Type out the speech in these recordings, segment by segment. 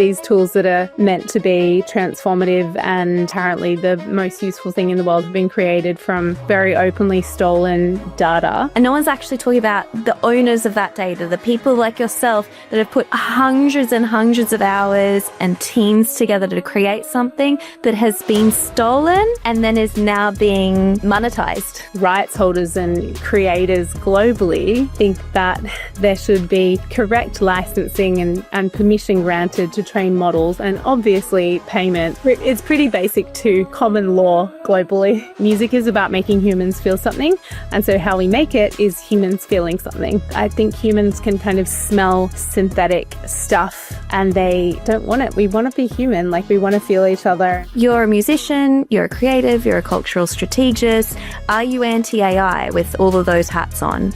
these tools that are meant to be transformative and apparently the most useful thing in the world have been created from very openly stolen data. And no one's actually talking about the owners of that data, the people like yourself that have put hundreds and hundreds of hours and teams together to create something that has been stolen and then is now being monetized. Rights holders and creators globally think that there should be correct licensing and permission granted to train models, and obviously payment. It's pretty basic to common law globally. Music is about making humans feel something, and so how we make it is humans feeling something. I think humans can kind of smell synthetic stuff and they don't want it. We want to be human, like we want to feel each other. You're a musician, you're a creative, you're a cultural strategist. Are you anti-AI with all of those hats on?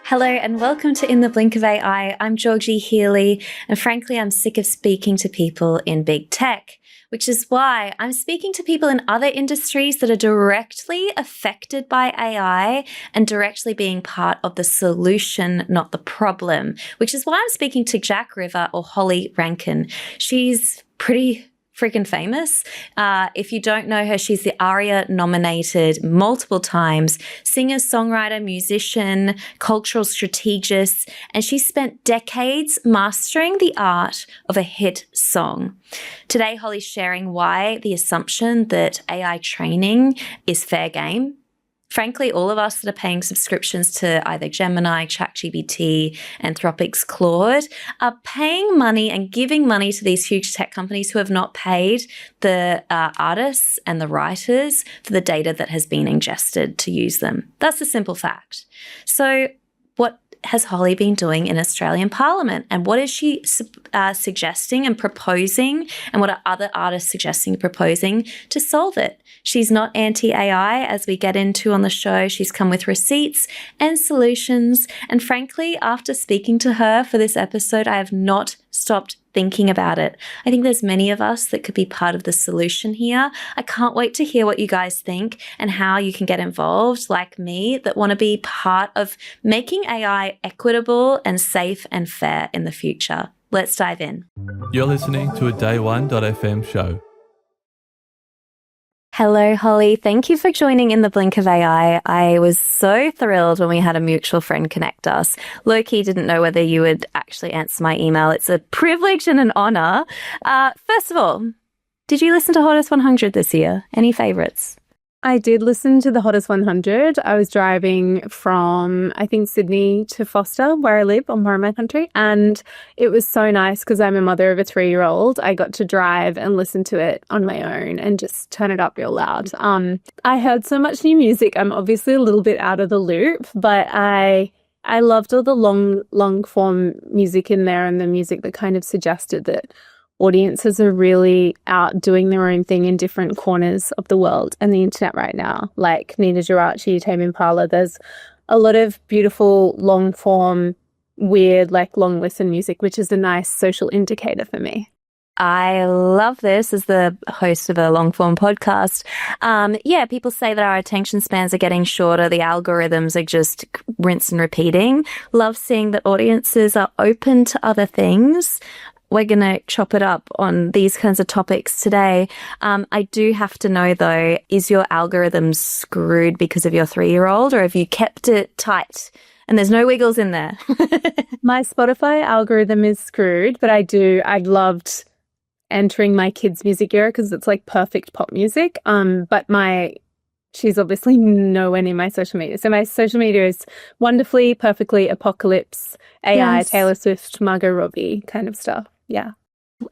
Hello and welcome to In the Blink of AI. I'm Georgie Healy, and frankly, I'm sick of speaking to people in big tech, which is why I'm speaking to people in other industries that are directly affected by AI and directly being part of the solution, not the problem, which is why I'm speaking to Jack River or Holly Rankin. She's pretty freaking famous. If you don't know her, she's the ARIA nominated multiple times singer, songwriter, musician, cultural strategist, and she spent decades mastering the art of a hit song. Today, Holly's sharing why the assumption that AI training is fair game. Frankly, all of us that are paying subscriptions to either Gemini, ChatGPT, Anthropic's Claude are paying money and giving money to these huge tech companies who have not paid the artists and the writers for the data that has been ingested to use them. That's a simple fact. So what has Holly been doing in Australian Parliament, and what is she suggesting and proposing, and what are other artists suggesting and proposing to solve it? She's not anti-AI, as we get into on the show. She's come with receipts and solutions, and frankly, after speaking to her for this episode, I have not stopped thinking about it. I think there's many of us that could be part of the solution here. I can't wait to hear what you guys think and how you can get involved, like me, that want to be part of making AI equitable and safe and fair in the future. Let's dive in. You're listening to a Day1.fm show. Hello, Holly. Thank you for joining In the Blink of AI. I was so thrilled when we had a mutual friend connect us. Low-key didn't know whether you would actually answer my email. It's a privilege and an honor. First of all, did you listen to Hottest 100 this year? Any favorites? I did listen to the Hottest 100. I was driving from, I think, Sydney to Foster, where I live on Warramah Country. And it was so nice because I'm a mother of a 3-year-old. I got to drive and listen to it on my own and just turn it up real loud. I heard so much new music. I'm obviously a little bit out of the loop, but I loved all the long form music in there and the music that kind of suggested that audiences are really out doing their own thing in different corners of the world and the internet right now, like Nina Geraci, Tame Impala. There's a lot of beautiful, long-form, weird, like long-listen music, which is a nice social indicator for me. I love this as the host of a long-form podcast. People say that our attention spans are getting shorter. The algorithms are just rinse and repeating. Love seeing that audiences are open to other things. We're going to chop it up on these kinds of topics today. I do have to know, though, is your algorithm screwed because of your 3-year-old, or have you kept it tight and there's no wiggles in there? My Spotify algorithm is screwed, but I loved entering my kids' music era because it's like perfect pop music. But she's obviously nowhere near my social media. So my social media is wonderfully, perfectly, apocalypse, AI, yes. Taylor Swift, Margot Robbie kind of stuff. Yeah.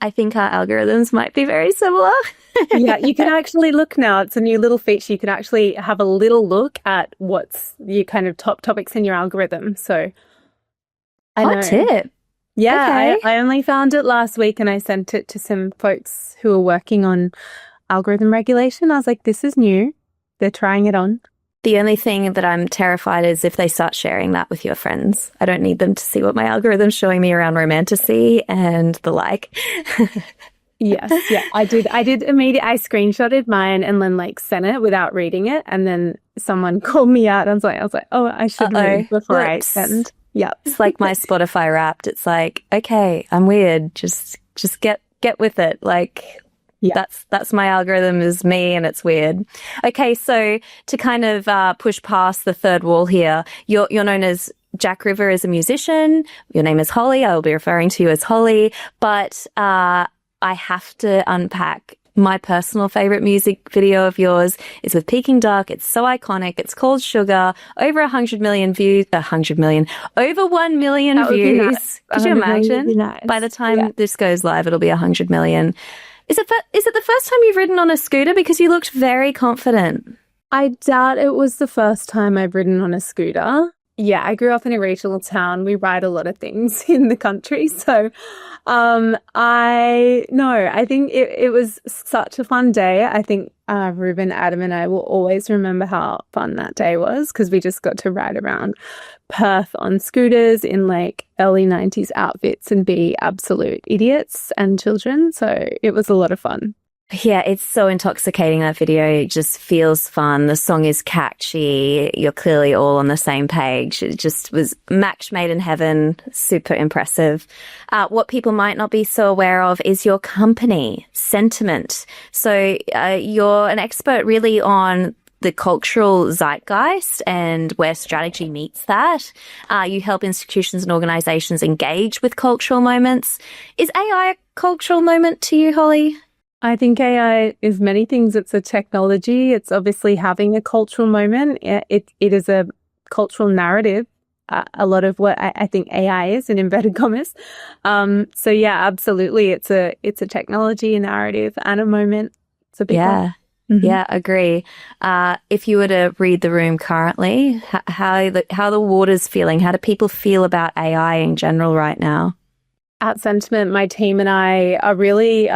I think our algorithms might be very similar. Yeah, you can actually look now. It's a new little feature. You can actually have a little look at what's your kind of top topics in your algorithm. So hot tip. Yeah, okay. I only found it last week and I sent it to some folks who are working on algorithm regulation. I was like, this is new. They're trying it on. The only thing that I'm terrified is if they start sharing that with your friends. I don't need them to see what my algorithm's showing me around romantasy and the like. Yes, yeah, I did immediately. I screenshotted mine and then sent it without reading it. And then someone called me out. I was like, oh, I should read before I send. Yeah. It's like my Spotify Wrapped. It's like, okay, I'm weird. Just get with it. Like, Yeah. that's my algorithm is me and it's weird. Okay, so to kind of push past the third wall here, you're known as Jack River as a musician. Your name is Holly. I will be referring to you as Holly. But I have to unpack my personal favorite music video of yours is with Peking Duck. It's so iconic. It's called Sugar. Over 100 million views. 100 million. Over 1 million That would be views. nice. Could you 100 million imagine? would be nice. By the time this goes live, it'll be 100 million. Is it the first time you've ridden on a scooter? Because you looked very confident. I doubt it was the first time I've ridden on a scooter. Yeah, I grew up in a regional town. We ride a lot of things in the country. So I think it was such a fun day. I think Ruben, Adam and I will always remember how fun that day was because we just got to ride around Perth on scooters in like early 90s outfits and be absolute idiots and children. So it was a lot of fun. Yeah, it's so intoxicating, that video. It just feels fun. The song is catchy. You're clearly all on the same page. It just was match made in heaven. Super impressive. What people might not be so aware of is your company, Sentiment. So you're an expert really on the cultural zeitgeist and where strategy meets that. You help institutions and organizations engage with cultural moments. Is AI a cultural moment to you, Holly? I think AI is many things. It's a technology. It's obviously having a cultural moment. It is a cultural narrative. A lot of what I think AI is in inverted commas. So yeah, absolutely. It's a technology, a narrative, and a moment. It's a big one. Mm-hmm. Yeah, agree. If you were to read the room currently, how the water's feeling, how do people feel about AI in general right now? At Sentiment, my team and I are really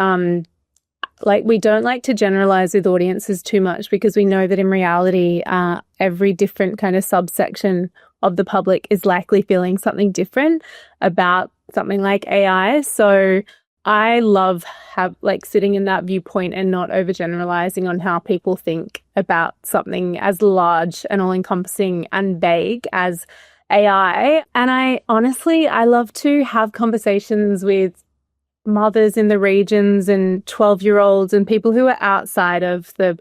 we don't like to generalize with audiences too much because we know that in reality, every different kind of subsection of the public is likely feeling something different about something like AI. So I love sitting in that viewpoint and not overgeneralizing on how people think about something as large and all-encompassing and vague as AI. And I love to have conversations with mothers in the regions and 12-year-olds and people who are outside of the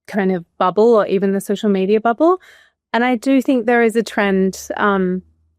kind of bubble or even the social media bubble. And I do think there is a trend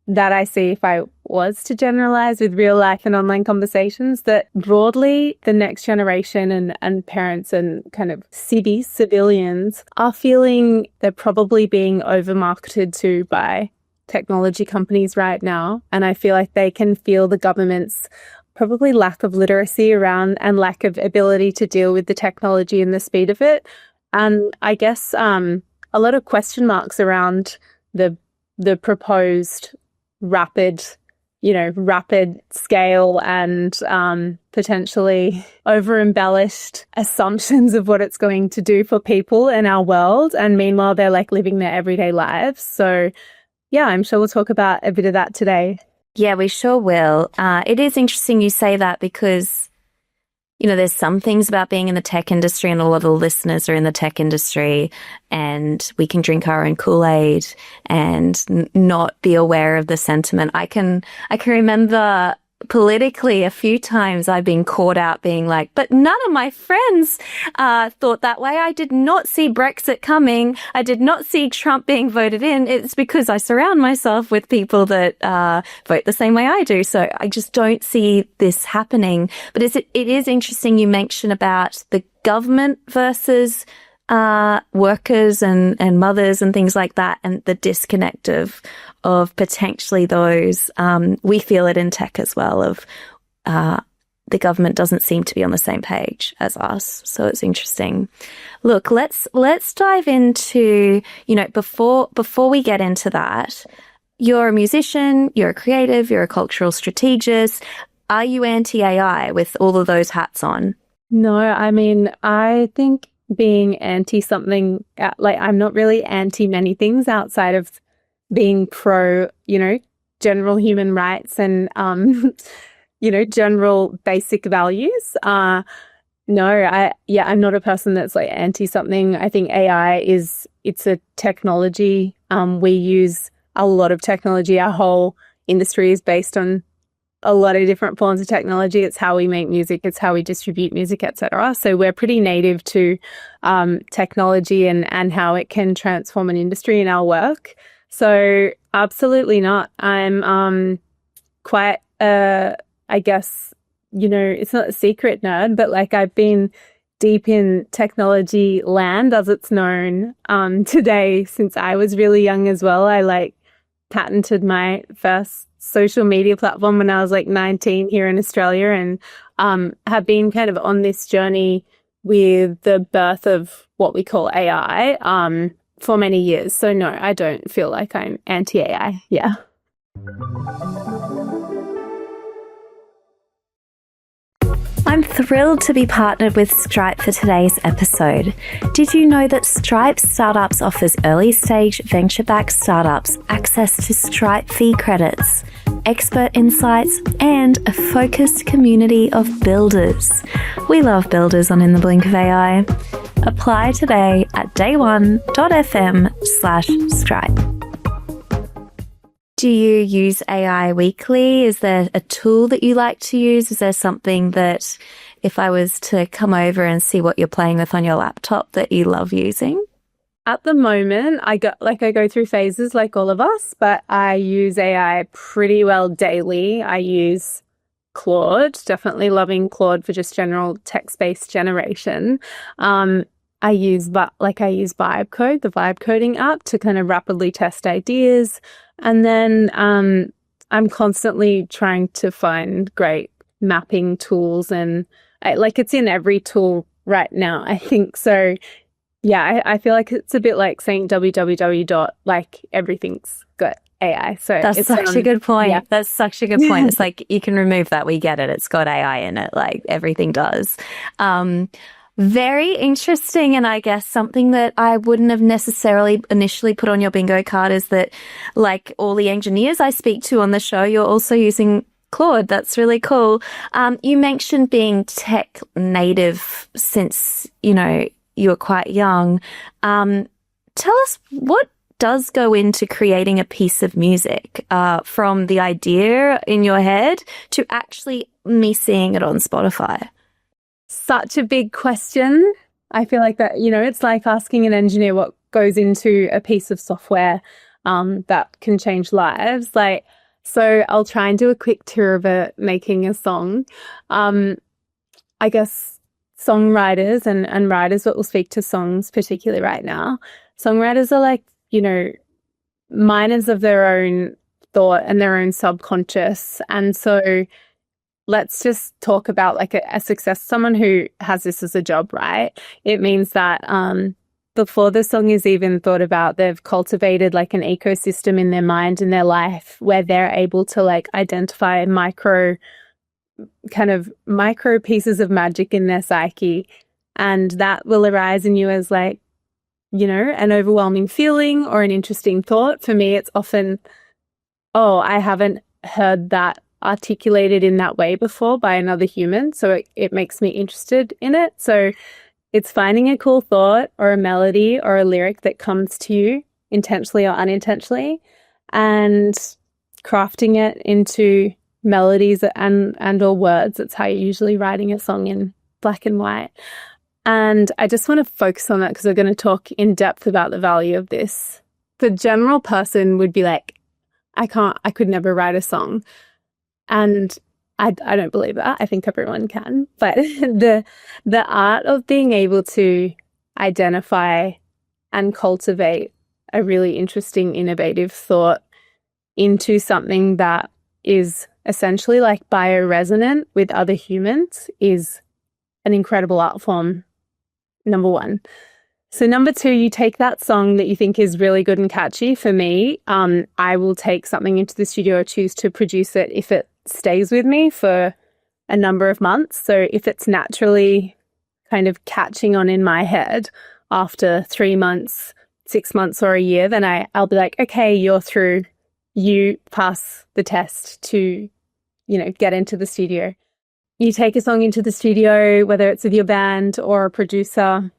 that I see if I was to generalize with real life and online conversations that broadly the next generation and parents and kind of civilians are feeling they're probably being over-marketed to by technology companies right now. And I feel like they can feel the government's probably lack of literacy around and lack of ability to deal with the technology and the speed of it. And I guess a lot of question marks around the proposed rapid scale and potentially over-embellished assumptions of what it's going to do for people in our world. And meanwhile, they're like living their everyday lives. So yeah, I'm sure we'll talk about a bit of that today. Yeah, we sure will. It is interesting you say that because, there's some things about being in the tech industry and a lot of the listeners are in the tech industry and we can drink our own Kool-Aid and not be aware of the sentiment. I can remember politically a few times I've been caught out being like, but none of my friends thought that way. I did not see Brexit coming. I did not see Trump being voted in. It's because I surround myself with people that vote the same way I do. So I just don't see this happening. But it is interesting you mention about the government versus workers and mothers and things like that, and the disconnect of potentially those. We feel it in tech as well, of the government doesn't seem to be on the same page as us. So it's interesting. Look, let's dive into, before we get into that, you're a musician, you're a creative, you're a cultural strategist. Are you anti-AI with all of those hats on? No, I mean, I think being anti something, I'm not really anti many things outside of being pro, general human rights and, general basic values. I'm not a person that's like anti something. I think AI it's a technology. We use a lot of technology. Our whole, industry is based on a lot of different forms of technology. It's how we make music, it's how we distribute music, etc. So we're pretty native to technology and how it can transform an industry in our work. So absolutely not. I'm quite I guess, it's not a secret nerd, but like I've been deep in technology land as it's known today since I was really young as well. I like patented my first social media platform when I was like 19 here in Australia, and have been kind of on this journey with the birth of what we call AI for many years. So no, I don't feel like I'm anti-AI. Yeah. I'm thrilled to be partnered with Stripe for today's episode. Did you know that Stripe Startups offers early-stage venture-backed startups access to Stripe fee credits, expert insights, and a focused community of builders? We love builders on In the Blink of AI. Apply today at day1.fm/Stripe. Do you use AI weekly? Is there a tool that you like to use? Is there something that if I was to come over and see what you're playing with on your laptop that you love using? At the moment, I go through phases like all of us, but I use AI pretty well daily. I use Claude, definitely loving Claude for just general text-based generation. I use Vibe Code, the vibe coding app, to kind of rapidly test ideas. And then I'm constantly trying to find great mapping tools, and it's in every tool right now, I think. So yeah, I feel like it's a bit like saying www. Like everything's got AI. So that's such a good point. Yeah. That's such a good point. It's like you can remove that. We get it. It's got AI in it. Like everything does. Very interesting. And I guess something that I wouldn't have necessarily initially put on your bingo card is that, like all the engineers I speak to on the show, you're also using Claude. That's really cool. You mentioned being tech native since, you were quite young. Tell us, what does go into creating a piece of music, from the idea in your head to actually me seeing it on Spotify? Such a big question. I feel like that, it's like asking an engineer what goes into a piece of software that can change lives. So I'll try and do a quick tour of it, making a song. I guess songwriters and writers that will speak to songs, particularly right now, songwriters are like, miners of their own thought and their own subconscious. And so let's just talk about like a success, someone who has this as a job, right? It means that before the song is even thought about, they've cultivated like an ecosystem in their mind and their life where they're able to like identify micro pieces of magic in their psyche. And that will arise in you as like, an overwhelming feeling or an interesting thought. For me, it's often, oh, I haven't heard that articulated in that way before by another human, so it makes me interested in it. So it's finding a cool thought or a melody or a lyric that comes to you intentionally or unintentionally and crafting it into melodies and or words. That's how you're usually writing a song in black and white. And I just want to focus on that because we're going to talk in depth about the value of this. The general person would be like, I could never write a song. And I don't believe that. I think everyone can. But the art of being able to identify and cultivate a really interesting, innovative thought into something that is essentially like bioresonant with other humans is an incredible art form, number one. So number two, you take that song that you think is really good and catchy. For me, I will take something into the studio or choose to produce it if it stays with me for a number of months. So if it's naturally kind of catching on in my head after 3 months, 6 months or a year, then I'll be like, okay, you're through. You pass the test to, get into the studio. You take a song into the studio, whether it's with your band or a producer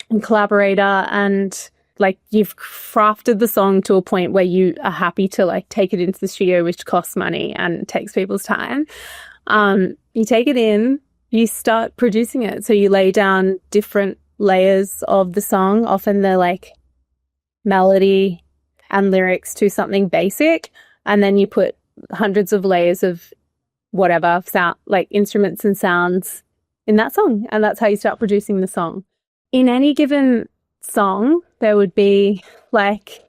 and collaborator, and like you've crafted the song to a point where you are happy to like take it into the studio, which costs money and takes people's time. You take it in, you start producing it. So you lay down different layers of the song. Often they're like melody and lyrics to something basic. And then you put hundreds of layers of whatever sound, like instruments and sounds in that song. And that's how you start producing the song. In any given song, there would be like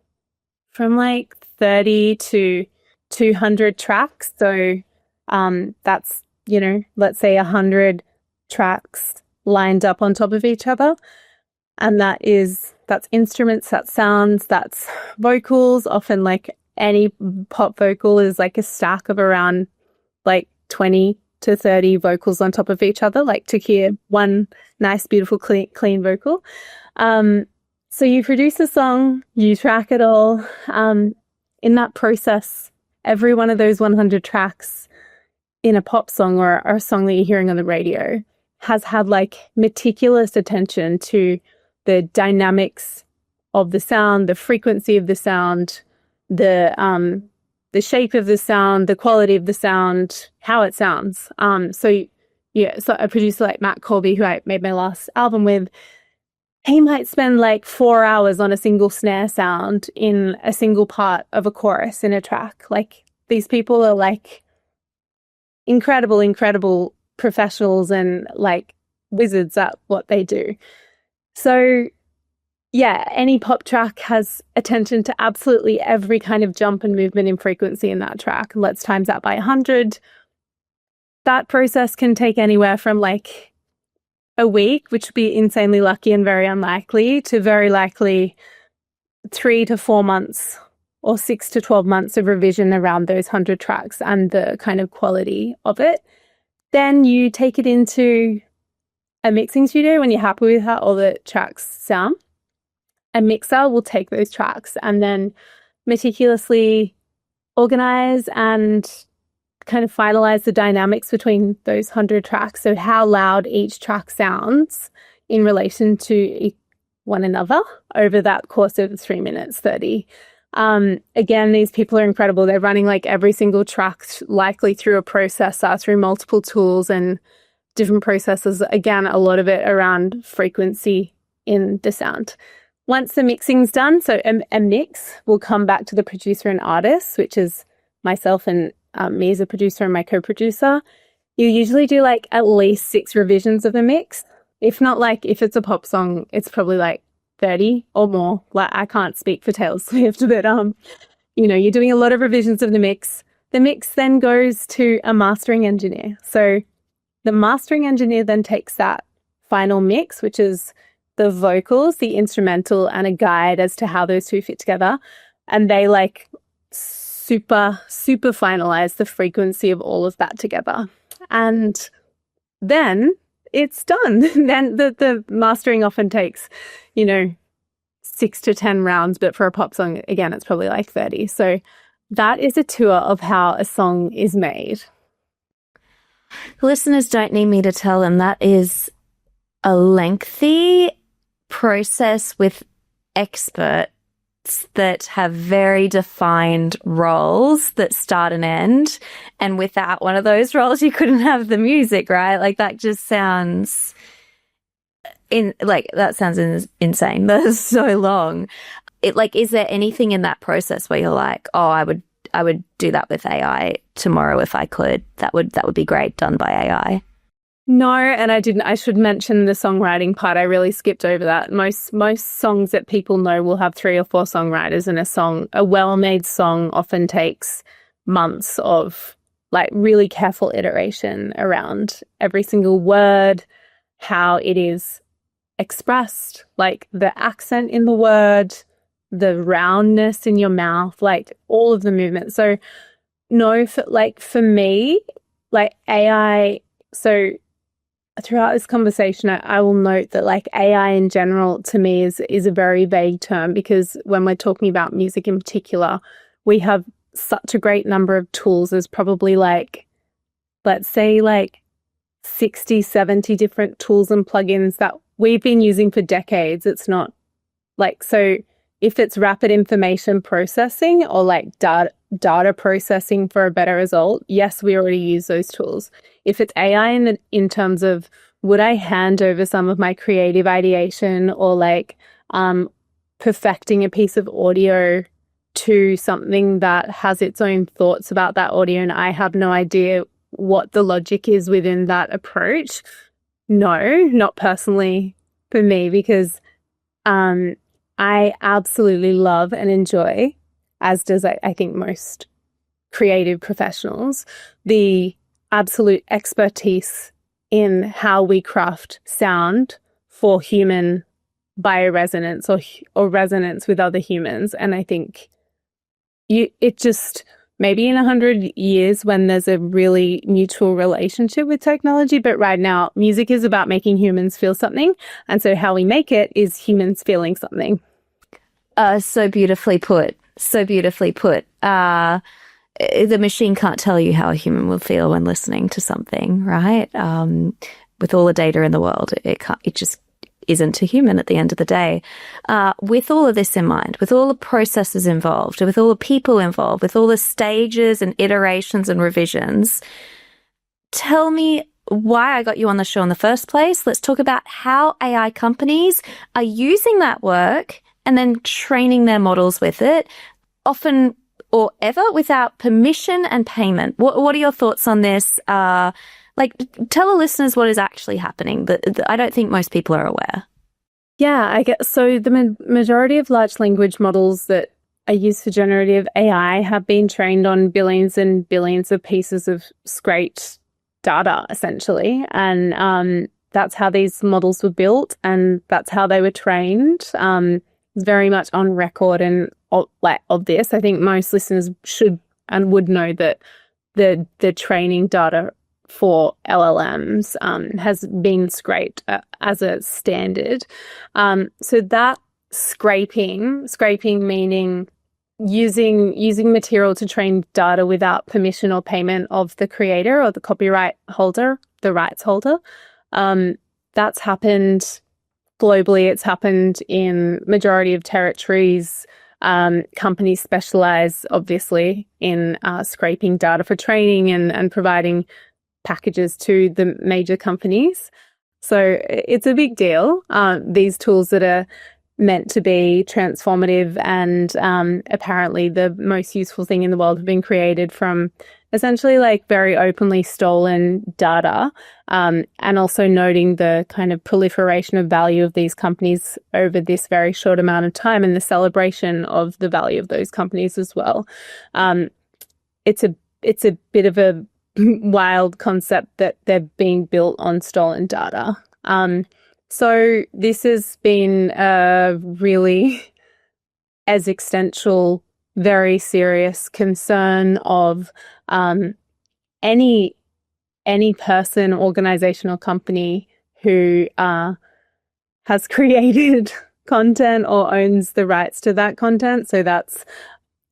from like 30 to 200 tracks. So that's, you know, let's say 100 tracks lined up on top of each other. And that's instruments, that's sounds, that's vocals. Often like any pop vocal is like a stack of around like 20 to 30 vocals on top of each other, like to hear one nice, beautiful, clean vocal. So you produce a song, you track it all. In that process, every one of those 100 tracks in a pop song or a song that you're hearing on the radio has had like meticulous attention to the dynamics of the sound, the frequency of the sound, the shape of the sound, the quality of the sound, how it sounds. So a producer like Matt Colby, who I made my last album with, he might spend like 4 hours on a single snare sound in a single part of a chorus in a track. Like these people are like incredible professionals and like wizards at what they do. So yeah, any pop track has attention to absolutely every kind of jump and movement in frequency in that track. Let's times that by 100. That process can take anywhere from like a week, which would be insanely lucky and very unlikely, to very likely 3 to 4 months or 6 to 12 months of revision around those 100 tracks and the kind of quality of it. Then you take it into a mixing studio when you're happy with how all the tracks sound. A mixer will take those tracks and then meticulously organize and kind of finalize the dynamics between those 100 tracks. So how loud each track sounds in relation to one another over that course of 3 minutes 30. Again, these people are incredible. They're running like every single track likely through a processor, through multiple tools and different processes. Again, a lot of it around frequency in the sound. Once the mixing's done, so a mix will come back to the producer and artist, which is myself and me as a producer and my co-producer. You usually do like at least 6 revisions of the mix. If not, like if it's a pop song, it's probably like 30 or more. Like I can't speak for Taylor Swift, but you know, you're doing a lot of revisions of the mix. The mix then goes to a mastering engineer. So the mastering engineer then takes that final mix, which is the vocals, the instrumental, and a guide as to how those two fit together. And they like super finalize the frequency of all of that together. And then it's done. Then the mastering often takes, you know, 6 to 10 rounds, but for a pop song, again, it's probably like 30. So that is a tour of how a song is made. Listeners don't need me to tell them that is a lengthy process with experts that have very defined roles that start and end. And without one of those roles, you couldn't have the music, right? Like that just sounds insane. That's so long. Is there anything in that process where you're like, oh, I would do that with AI tomorrow if I could. That would be great, done by AI. No, and I didn't. I should mention the songwriting part. I really skipped over that. Most songs that people know will have 3 or 4 songwriters in a song. A well-made song often takes months of like really careful iteration around every single word, how it is expressed, like the accent in the word, the roundness in your mouth, like all of the movement. So no, for me, like AI, so throughout this conversation, I will note that like AI in general to me is a very vague term, because when we're talking about music in particular, we have such a great number of tools. There's probably like, let's say like 60, 70 different tools and plugins that we've been using for decades. It's not like, so if it's rapid information processing or like data processing for a better result, yes, we already use those tools. If it's AI in terms of, would I hand over some of my creative ideation or like perfecting a piece of audio to something that has its own thoughts about that audio and I have no idea what the logic is within that approach? No, not personally for me, because I absolutely love and enjoy, as does I think most creative professionals, the absolute expertise in how we craft sound for human bioresonance or resonance with other humans. And I think it just, maybe in 100 years when there's a really mutual relationship with technology, but right now music is about making humans feel something. And so how we make it is humans feeling something. So beautifully put. So beautifully put. The machine can't tell you how a human will feel when listening to something, right? With all the data in the world, it just isn't a human at the end of the day. With all of this in mind, with all the processes involved, with all the people involved, with all the stages and iterations and revisions, tell me why I got you on the show in the first place. Let's talk about how AI companies are using that work and then training their models with it, often or ever without permission and payment. What are your thoughts on this? Tell the listeners what is actually happening. I don't think most people are aware. Yeah, I guess so. The majority of large language models that are used for generative AI have been trained on billions and billions of pieces of scraped data, essentially. And that's how these models were built, and that's how they were trained. Very much on record and of this. I think most listeners should and would know that the training data for LLMs has been scraped as a standard. So that scraping meaning using material to train data without permission or payment of the creator or the copyright holder, the rights holder. That's happened globally. It's happened in majority of territories. Companies specialize, obviously, in scraping data for training and providing packages to the major companies. So it's a big deal. These tools that are meant to be transformative and apparently the most useful thing in the world have been created from essentially like very openly stolen data, and also noting the kind of proliferation of value of these companies over this very short amount of time and the celebration of the value of those companies as well. It's a bit of a wild concept that they're being built on stolen data. So this has been a really existential, very serious concern of any person, organization, or company who has created content or owns the rights to that content. So that's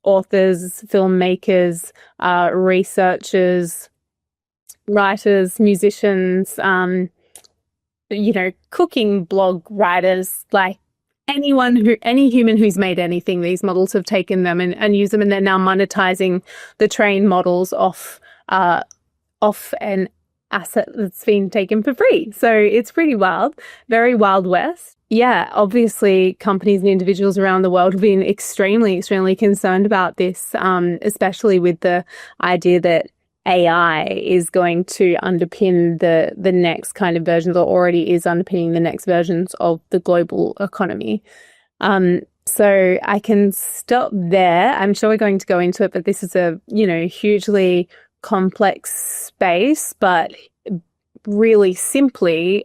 authors, filmmakers, researchers, writers, musicians, cooking blog writers, like any human who's made anything. These models have taken them and used them, and they're now monetizing the trained models off an asset that's been taken for free. So it's pretty wild, very Wild West. Yeah, obviously companies and individuals around the world have been extremely, extremely concerned about this, especially with the idea that AI is going to underpin the next kind of versions, or already is underpinning the next versions of the global economy. So I can stop there. I'm sure we're going to go into it, but this is a, hugely complex space, but really simply,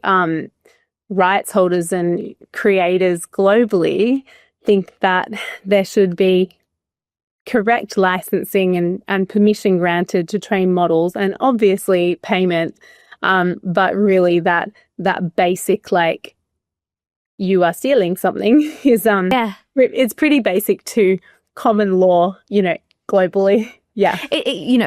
rights holders and creators globally think that there should be correct licensing and permission granted to train models, and obviously payment, but really that basic, like, you are stealing something is it's pretty basic to common law, globally. Yeah.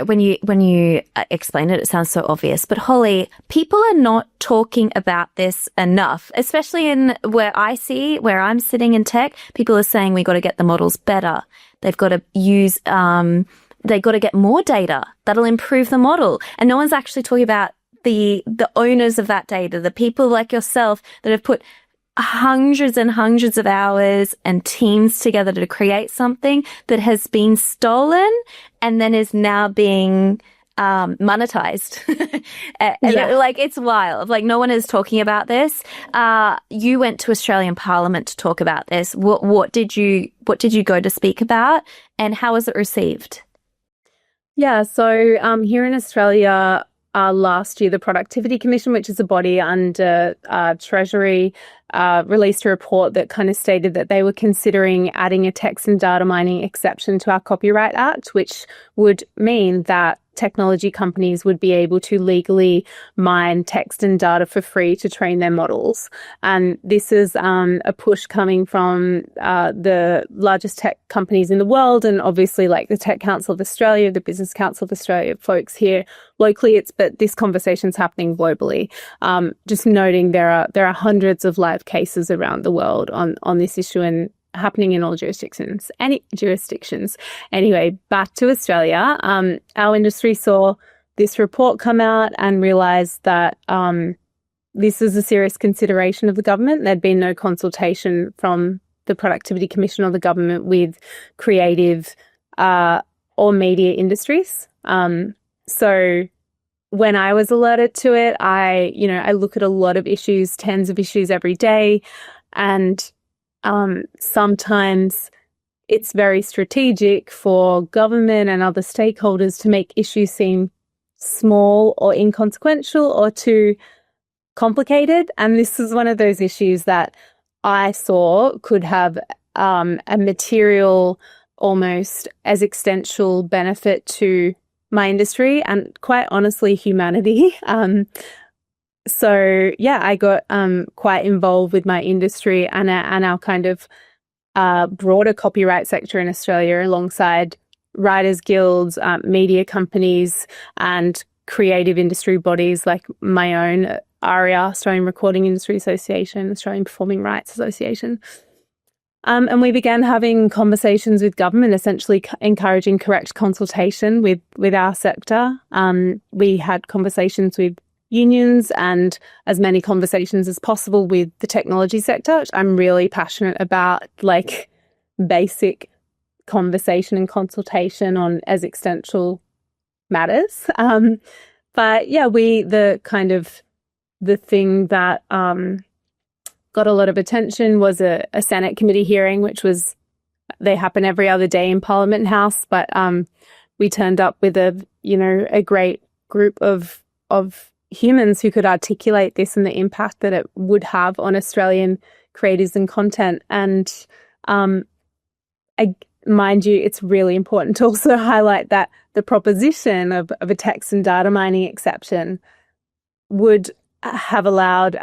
When you explain it, it sounds so obvious. But Holly, people are not talking about this enough, especially in where I'm sitting in tech. People are saying we got to get the models better. They've got to use, they've got to get more data that'll improve the model. And no one's actually talking about the owners of that data, the people like yourself that have put hundreds and hundreds of hours and teams together to create something that has been stolen and then is now being monetized. Like, it's wild. Like, no one is talking about this. You went to Australian Parliament to talk about this. What did you go to speak about, and how was it received? Yeah, so here in Australia, last year, the Productivity Commission, which is a body under Treasury, released a report that kind of stated that they were considering adding a text and data mining exception to our Copyright Act, which would mean that technology companies would be able to legally mine text and data for free to train their models. And this is a push coming from the largest tech companies in the world, and obviously like the Tech Council of Australia, the Business Council of Australia, folks here locally. But this conversation's happening globally. Just noting there are hundreds of live cases around the world on this issue, and happening in all jurisdictions. Anyway, back to Australia. Our industry saw this report come out and realised that this is a serious consideration of the government. There'd been no consultation from the Productivity Commission or the government with creative or media industries. So when I was alerted to it, I look at a lot of issues, tens of issues every day, and sometimes it's very strategic for government and other stakeholders to make issues seem small or inconsequential or too complicated. And this is one of those issues that I saw could have a material, almost existential benefit to my industry and, quite honestly, humanity. So yeah, I got quite involved with my industry and our kind of broader copyright sector in Australia, alongside writers' guilds, media companies, and creative industry bodies like my own ARIA, Australian Recording Industry Association, Australian Performing Rights Association. And we began having conversations with government, essentially encouraging correct consultation with our sector. We had conversations with unions and as many conversations as possible with the technology sector, which I'm really passionate about, like basic conversation and consultation on existential matters. But yeah, the thing that got a lot of attention was a Senate committee hearing, they happen every other day in Parliament House, but we turned up with a great group of humans who could articulate this and the impact that it would have on Australian creators and content. And mind you, it's really important to also highlight that the proposition of a text and data mining exception would have allowed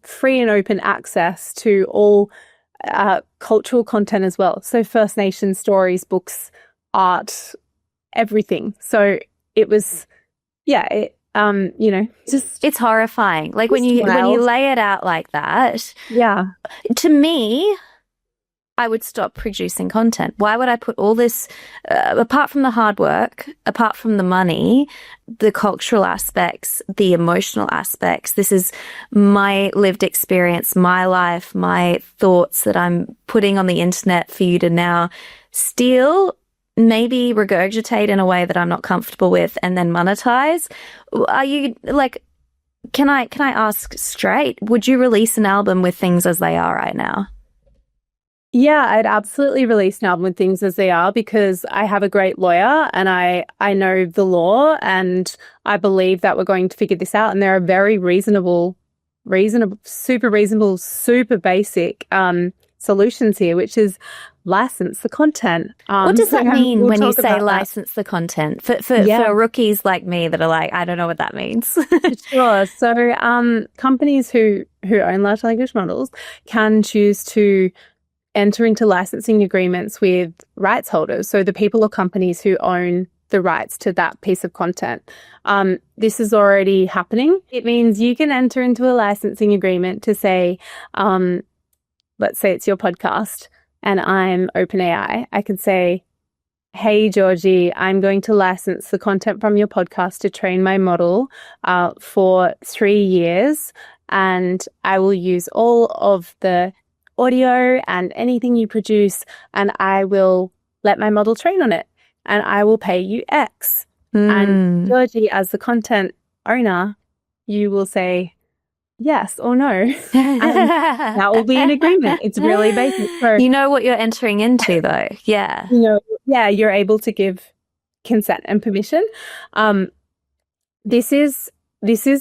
free and open access to all cultural content as well. So First Nation stories, books, art, everything. So it was, it's horrifying. Like when you lay it out like that. Yeah. To me, I would stop producing content. Why would I put all this, apart from the hard work, apart from the money, the cultural aspects, the emotional aspects? This is my lived experience, my life, my thoughts that I'm putting on the internet for you to now steal, maybe regurgitate in a way that I'm not comfortable with, and then monetize. Are you like, can I ask straight, would you release an album with things as they are right now? Yeah, I'd absolutely release an album with things as they are, because I have a great lawyer and I know the law, and I believe that we're going to figure this out. And there are very reasonable, super basic solutions here, which is license the content. What does that mean when you say license the content? For rookies like me that are like, I don't know what that means. Sure. So companies who own large language models can choose to enter into licensing agreements with rights holders. So the people or companies who own the rights to that piece of content. This is already happening. It means you can enter into a licensing agreement to say, let's say it's your podcast and I'm OpenAI. I can say, hey, Georgie, I'm going to license the content from your podcast to train my model for 3 years, and I will use all of the audio and anything you produce, and I will let my model train on it, and I will pay you X. And Georgie, as the content owner, you will say yes or no. And that will be an agreement. It's really basic. So, you know what you're entering into, though. Yeah. You're able to give consent and permission. This is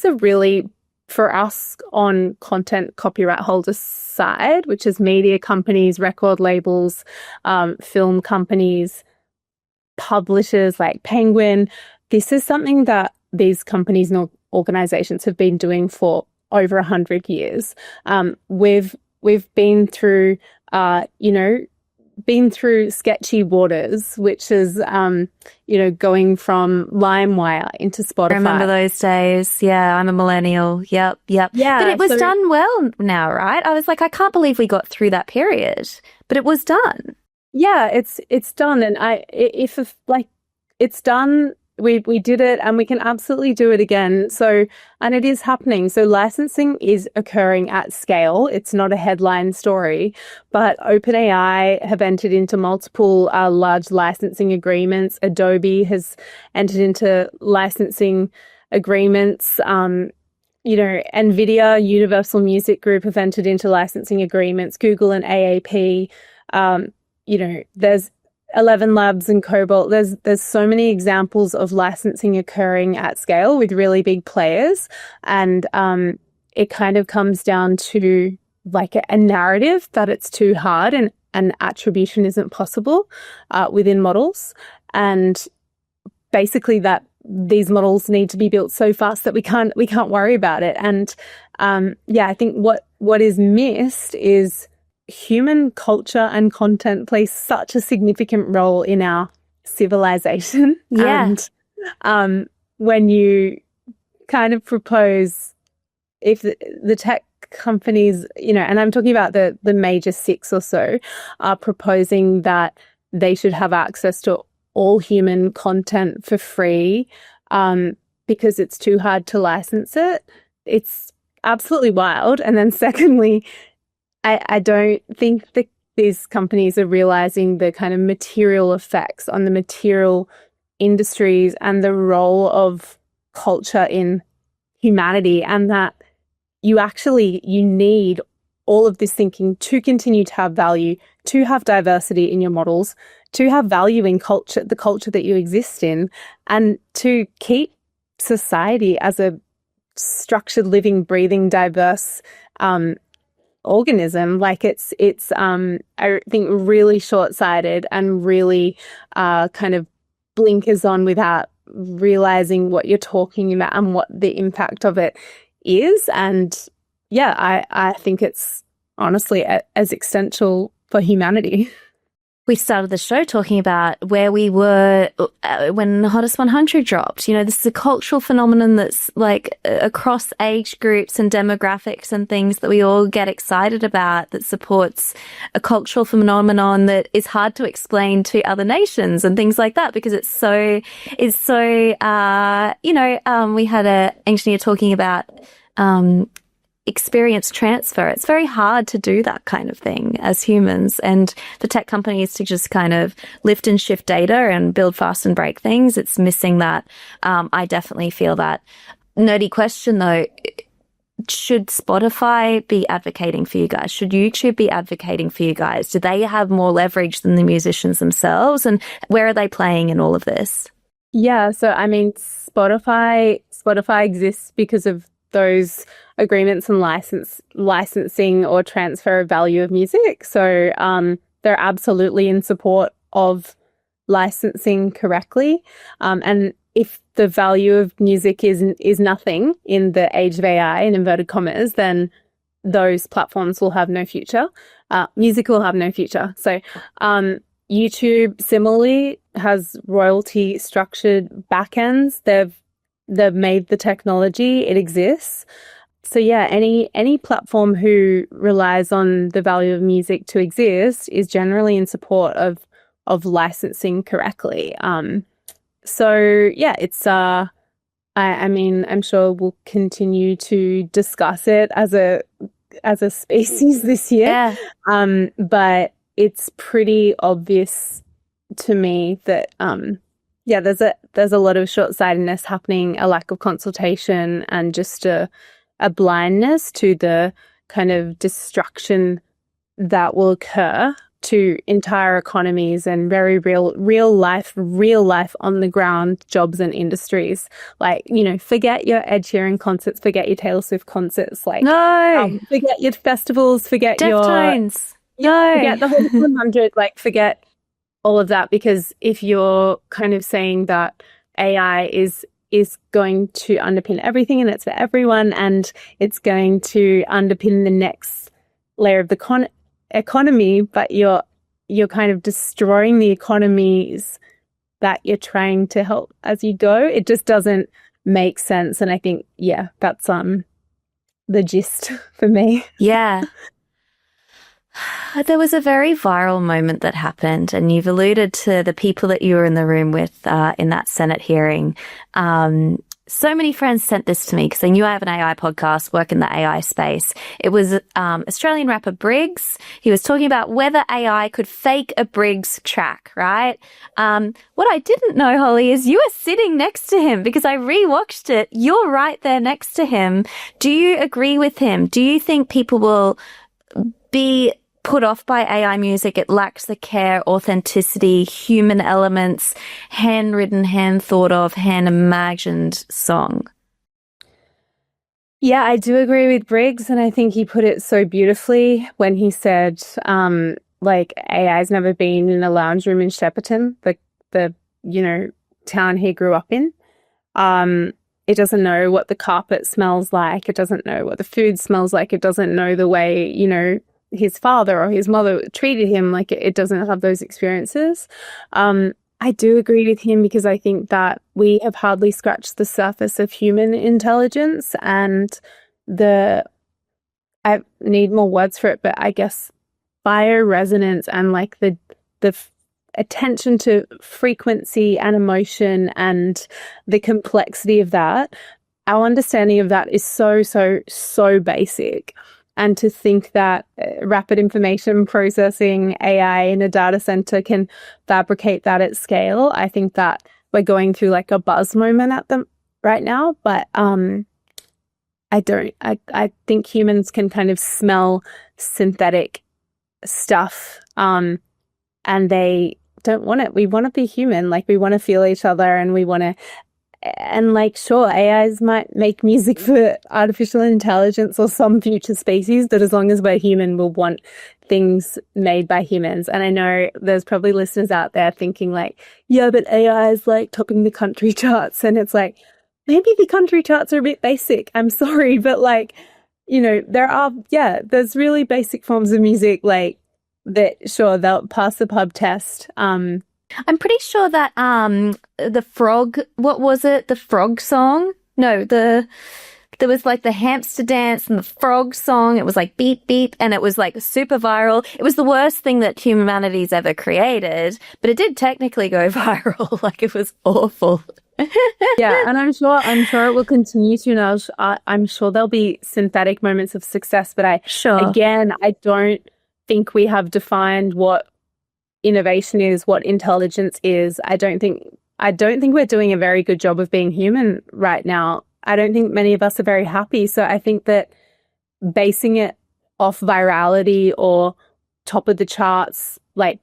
a really, for us on content copyright holder side, which is media companies, record labels, film companies, publishers like Penguin. This is something that these companies and organizations have been doing for over 100 years. We've been through, sketchy waters, which is, going from LimeWire into Spotify. I remember those days. Yeah, I'm a millennial. Yep. Yeah, but it was done well now, right? I was like, I can't believe we got through that period, but it was done. Yeah, it's done. And it's done. We did it, and we can absolutely do it again. So, and it is happening. So licensing is occurring at scale. It's not a headline story, but OpenAI have entered into multiple large licensing agreements. Adobe has entered into licensing agreements. NVIDIA, Universal Music Group have entered into licensing agreements. Google and AAP. There's 11 Labs and Cobalt. There's so many examples of licensing occurring at scale with really big players, and it kind of comes down to like a narrative that it's too hard and attribution isn't possible within models, and basically that these models need to be built so fast that we can't worry about it. And I think what is missed is human culture and content plays such a significant role in our civilization. Yeah. And when you kind of propose, if the tech companies, and I'm talking about the major 6 or so, are proposing that they should have access to all human content for free because it's too hard to license it, it's absolutely wild. And then secondly, I don't think that these companies are realizing the kind of material effects on the material industries and the role of culture in humanity, and that you need all of this thinking to continue to have value, to have diversity in your models, to have value in culture, the culture that you exist in, and to keep society as a structured, living, breathing, diverse organism. Like it's I think really short-sighted and really kind of blinkers on without realizing what you're talking about and what the impact of it is. And I think it's honestly as existential for humanity. We started the show talking about where we were when the Hottest 100 dropped. This is a cultural phenomenon that's like across age groups and demographics and things that we all get excited about, that supports a cultural phenomenon that is hard to explain to other nations and things like that, because we had an engineer talking about experience transfer. It's very hard to do that kind of thing as humans, and for tech companies to just kind of lift and shift data and build fast and break things, it's missing that. I definitely feel that. Nerdy question though, should Spotify be advocating for you guys? Should YouTube be advocating for you guys? Do they have more leverage than the musicians themselves? And where are they playing in all of this? Yeah, so I mean, Spotify exists because of those agreements and licensing or transfer of value of music. So they're absolutely in support of licensing correctly. And if the value of music is nothing in the age of AI, in inverted commas, then those platforms will have no future. Music will have no future. So YouTube, similarly, has royalty structured backends. They've made the technology, it exists. So yeah, any platform who relies on the value of music to exist is generally in support of licensing correctly. So yeah, it's I mean, I'm sure we'll continue to discuss it as a species this year. Yeah. But it's pretty obvious to me that yeah, there's a lot of short-sightedness happening, a lack of consultation, and just a blindness to the kind of destruction that will occur to entire economies and very real life on the ground jobs and industries. Like, you know, forget your Ed Sheeran concerts, forget your Taylor Swift concerts, like No. forget your festivals, forget Deftones. forget the whole 100, like forget all of that, because if you're kind of saying that AI is going to underpin everything and it's for everyone and it's going to underpin the next layer of the economy, but you're kind of destroying the economies that you're trying to help as you go, it just doesn't make sense. And I think, yeah, that's the gist for me. Yeah. There was a very viral moment that happened, and you've alluded to the people that you were in the room with in that Senate hearing. So many friends sent this to me because they knew I have an AI podcast, work in the AI space. It was Australian rapper Briggs. He was talking about whether AI could fake a Briggs track, right? What I didn't know, Holly, is you were sitting next to him because I rewatched it. You're right there next to him. Do you agree with him? Do you think people will be put off by AI music? It lacks the care, authenticity, human elements, handwritten, hand thought of, hand imagined song. Yeah, I do agree with Briggs, and I think he put it so beautifully when he said, like, AI's never been in a lounge room in Shepparton, the you know, town he grew up in. It doesn't know what the carpet smells like. It doesn't know what the food smells like. It doesn't know the way, you know, his father or his mother treated him. Like, it doesn't have those experiences. I do agree with him because I think that we have hardly scratched the surface of human intelligence, and I need more words for it, but I guess bioresonance and like the attention to frequency and emotion and the complexity of that, our understanding of that is so basic. And to think that rapid information processing AI in a data center can fabricate that at scale, I think that we're going through like a buzz moment at them right now. But I think humans can kind of smell synthetic stuff, and they don't want it. We want to be human. Like, we want to feel each other, and we want to. And like, sure, AIs might make music for artificial intelligence or some future species, but as long as we're human, we'll want things made by humans. And I know there's probably listeners out there thinking like, yeah, but AI is like topping the country charts. And it's like, maybe the country charts are a bit basic. I'm sorry, but like, you know, there's really basic forms of music like that. Sure, they'll pass the pub test. I'm pretty sure that the frog, what was it? The frog song? No, there was like the hamster dance and the frog song. It was like beep beep, and it was like super viral. It was the worst thing that humanity's ever created, but it did technically go viral. Like, it was awful. Yeah, and I'm sure it will continue to. And I'm sure there'll be synthetic moments of success, but I don't think we have defined what innovation is, what intelligence is. I don't think we're doing a very good job of being human right now. I don't think many of us are very happy. So I think that basing it off virality or top of the charts, like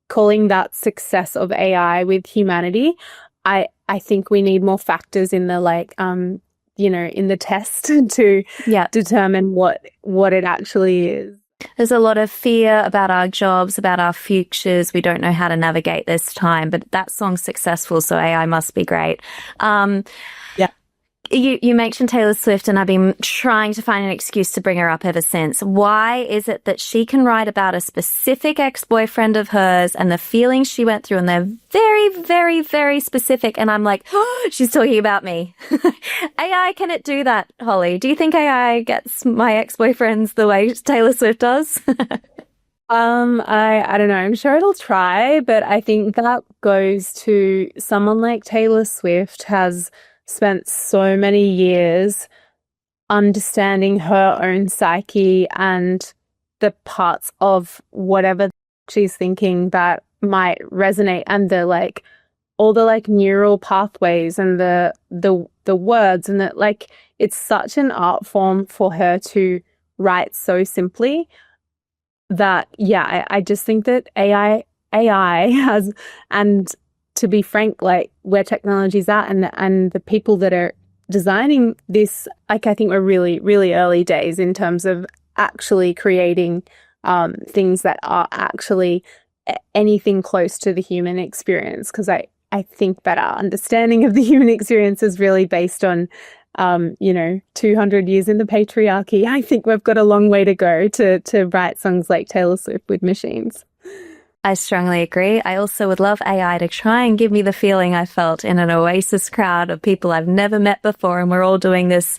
calling that success of AI with humanity, I think we need more factors in the in the test to determine what it actually is. There's a lot of fear about our jobs, about our futures. We don't know how to navigate this time, but that song's successful, so AI must be great. You mentioned Taylor Swift, and I've been trying to find an excuse to bring her up ever since. Why is it that she can write about a specific ex-boyfriend of hers and the feelings she went through, and they're very, very, very specific, and I'm like, oh, she's talking about me. AI, can it do that, Holly? Do you think AI gets my ex-boyfriends the way Taylor Swift does? I don't know. I'm sure it'll try, but I think that goes to someone like Taylor Swift has spent so many years understanding her own psyche and the parts of whatever she's thinking that might resonate, and all the neural pathways and the words, and that it's such an art form for her to write so simply that I just think that AI has, and to be frank, where technology's at and the people that are designing this, I think we're really, really early days in terms of actually creating things that are actually anything close to the human experience. Because I think that our understanding of the human experience is really based on 200 years in the patriarchy. I think we've got a long way to go to write songs like Taylor Swift with machines. I strongly agree. I also would love AI to try and give me the feeling I felt in an Oasis crowd of people I've never met before, and we're all doing this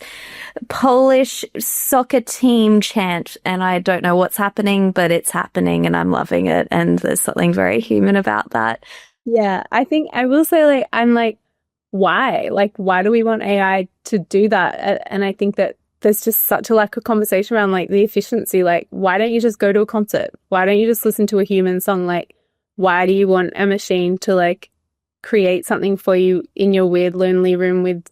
Polish soccer team chant, and I don't know what's happening, but it's happening and I'm loving it, and there's something very human about that. Yeah, I think I will say, why? Why do we want AI to do that? And I think that there's just such a lack of conversation around the efficiency. Why don't you just go to a concert? Why don't you just listen to a human song? Why do you want a machine to create something for you in your weird lonely room with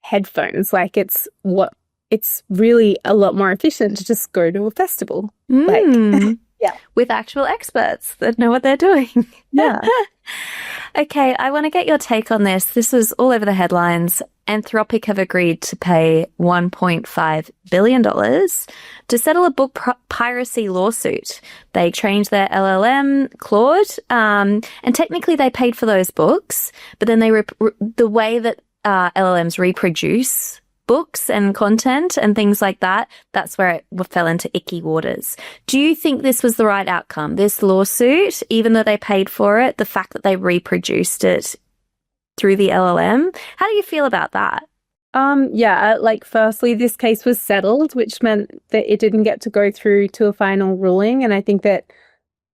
headphones? It's really a lot more efficient to just go to a festival. Yeah. With actual experts that know what they're doing. Yeah. Okay, I want to get your take on this. This was all over the headlines. Anthropic have agreed to pay $1.5 billion to settle a book piracy lawsuit. They trained their LLM, Claude, and technically they paid for those books, but then the way that LLMs reproduce books and content and things like that, that's where it fell into icky waters. Do you think this was the right outcome? This lawsuit, even though they paid for it, the fact that they reproduced it through the LLM, how do you feel about that? Firstly, this case was settled, which meant that it didn't get to go through to a final ruling. And I think that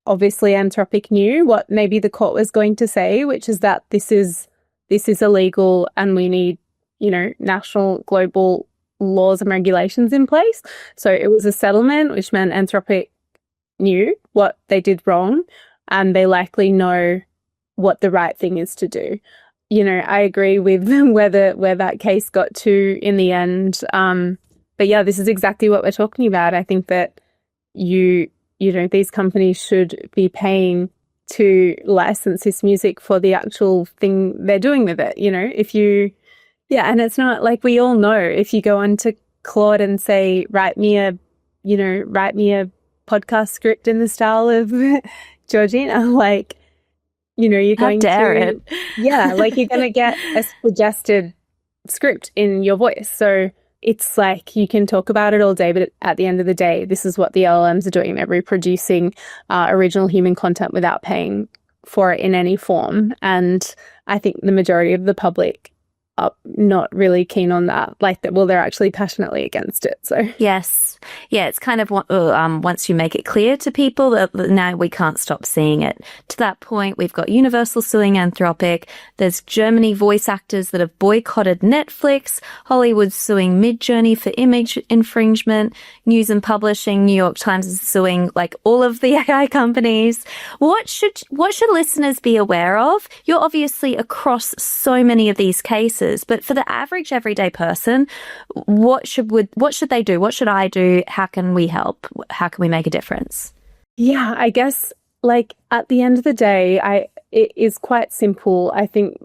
obviously Anthropic knew what maybe the court was going to say, which is that this is illegal and we need national, global laws and regulations in place. So it was a settlement, which meant Anthropic knew what they did wrong, and they likely know what the right thing is to do. I agree with where that case got to in the end. But yeah, this is exactly what we're talking about. I think that these companies should be paying to license this music for the actual thing they're doing with it. And it's not we all know, if you go onto Claude and say, write me a podcast script in the style of Georgina, you're going to, yeah, you're going to get a suggested script in your voice. So it's you can talk about it all day, but at the end of the day, this is what the LLMs are doing. They're reproducing original human content without paying for it in any form. And I think the majority of the public are not really keen on that. They're actually passionately against it. So yes. Yeah, it's kind of once you make it clear to people that now we can't stop seeing it. To that point, we've got Universal suing Anthropic. There's Germany voice actors that have boycotted Netflix. Hollywood suing Midjourney for image infringement. News and Publishing, New York Times is suing all of the AI companies. What should listeners be aware of? You're obviously across so many of these cases, but for the average everyday person, what should they do? What should I do? How can we help? How can we make a difference? Yeah, I guess at the end of the day, it is quite simple. I think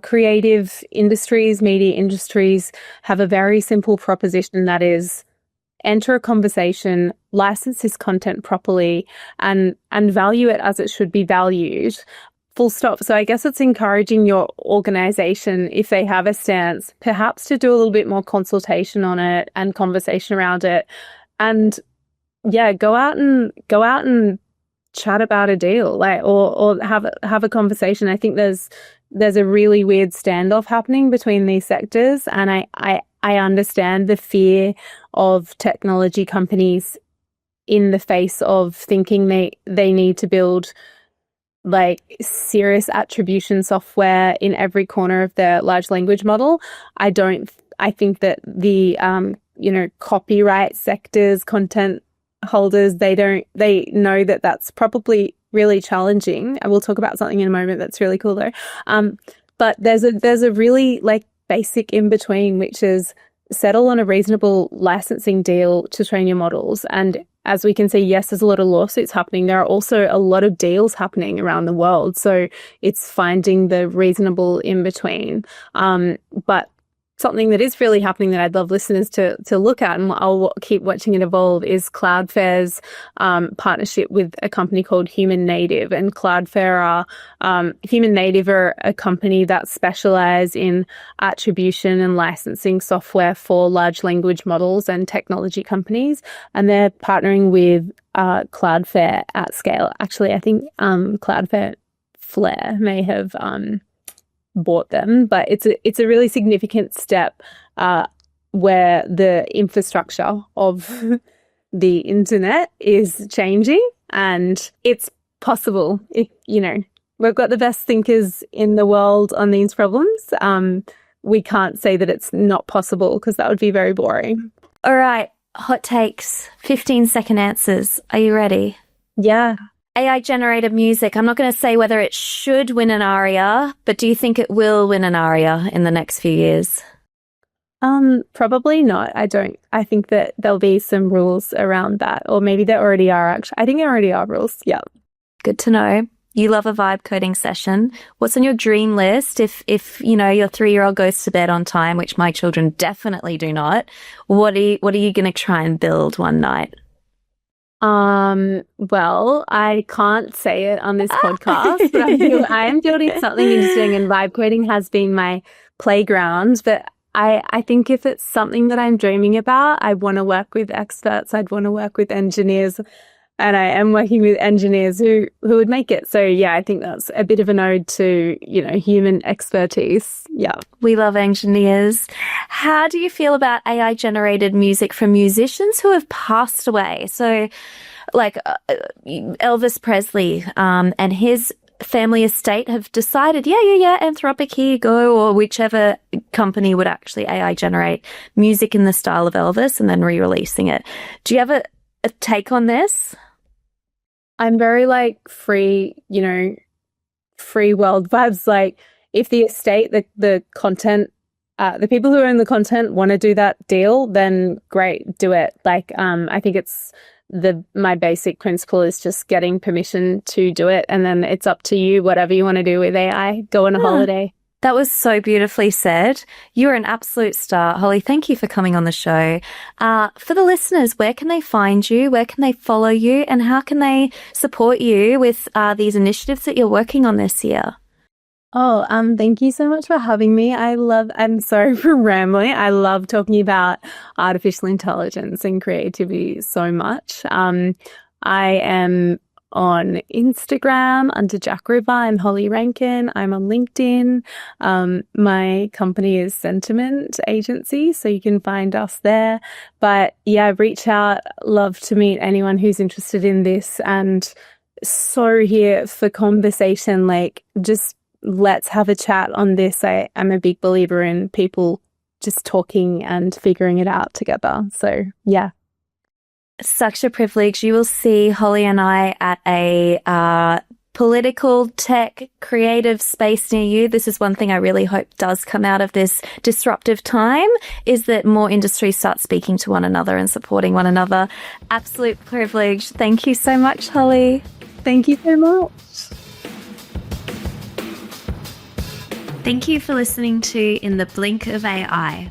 creative industries, media industries have a very simple proposition, that is, enter a conversation, license this content properly, and value it as it should be valued full stop. So I guess it's encouraging your organization, if they have a stance, perhaps to do a little bit more consultation on it and conversation around it. And yeah, go out and chat about a deal, like, or have a conversation. I think there's a really weird standoff happening between these sectors. And I understand the fear of technology companies in the face of thinking they need to build like serious attribution software in every corner of their large language model. I think that the copyright sectors, content holders, they know that that's probably really challenging. And we'll talk about something in a moment that's really cool though. But there's a really like basic in between, which is settle on a reasonable licensing deal to train your models. And as we can see, yes, there's a lot of lawsuits happening. There are also a lot of deals happening around the world. So it's finding the reasonable in between. But something that is really happening that I'd love listeners to look at, and I'll keep watching it evolve, is Cloudflare's partnership with a company called Human Native. And Cloudflare Human Native are a company that specialize in attribution and licensing software for large language models and technology companies. And they're partnering with Cloudflare at scale. Actually, I think Cloudflare may have bought them, but it's a really significant step where the infrastructure of the internet is changing, and it's possible. If we've got the best thinkers in the world on these problems, we can't say that it's not possible, because that would be very boring. All right, hot takes, 15-second answers. Are you ready? Yeah. AI-generated music. I'm not going to say whether it should win an ARIA, but do you think it will win an ARIA in the next few years? Probably not. I don't. I think that there'll be some rules around that, or maybe there already are. Actually, I think there already are rules. Yeah. Good to know. You love a vibe coding session. What's on your dream list if your 3-year-old goes to bed on time, which my children definitely do not? What are you going to try and build one night? Well, I can't say it on this podcast, but I am building something interesting, and vibe coding has been my playground. But I think if it's something that I'm dreaming about, I want to work with experts. I'd want to work with engineers, and I am working with engineers who would make it. So yeah, I think that's a bit of an ode to, human expertise. Yeah. We love engineers. How do you feel about AI generated music from musicians who have passed away? So like Elvis Presley, and his family estate have decided, yeah, Anthropic, here you go, or whichever company would actually AI generate music in the style of Elvis and then re-releasing it. Do you have a take on this? I'm very free world vibes. Like, if the estate, the content, the people who own the content want to do that deal, then great, do it. I think it's my basic principle is just getting permission to do it, and then it's up to you, whatever you want to do with AI. Go on a holiday. That was so beautifully said. You're an absolute star, Holly. Thank you for coming on the show. For the listeners, where can they find you? Where can they follow you? And how can they support you with these initiatives that you're working on this year? Oh, thank you so much for having me. I'm sorry for rambling. I love talking about artificial intelligence and creativity so much. I am on Instagram under Jack River. I'm Holly Rankin. I'm on LinkedIn. My company is Sentiment Agency, so you can find us there. But yeah, reach out. Love to meet anyone who's interested in this, and so here for conversation. Just let's have a chat on this. I'm a big believer in people just talking and figuring it out together. So yeah. Such a privilege. You will see Holly and I at a political, tech, creative space near you. This is one thing I really hope does come out of this disruptive time, is that more industries start speaking to one another and supporting one another. Absolute privilege. Thank you so much, Holly. Thank you so much. Thank you for listening to In the Blink of AI.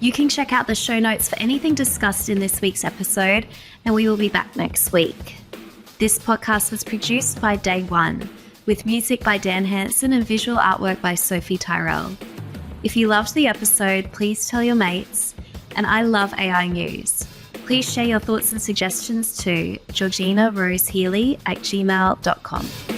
You can check out the show notes for anything discussed in this week's episode, and we will be back next week. This podcast was produced by Day One. with music by Dan Hansen and visual artwork by Sophie Tyrell. If you loved the episode, please tell your mates. And I love AI news. Please share your thoughts and suggestions to georginarosehealy@gmail.com.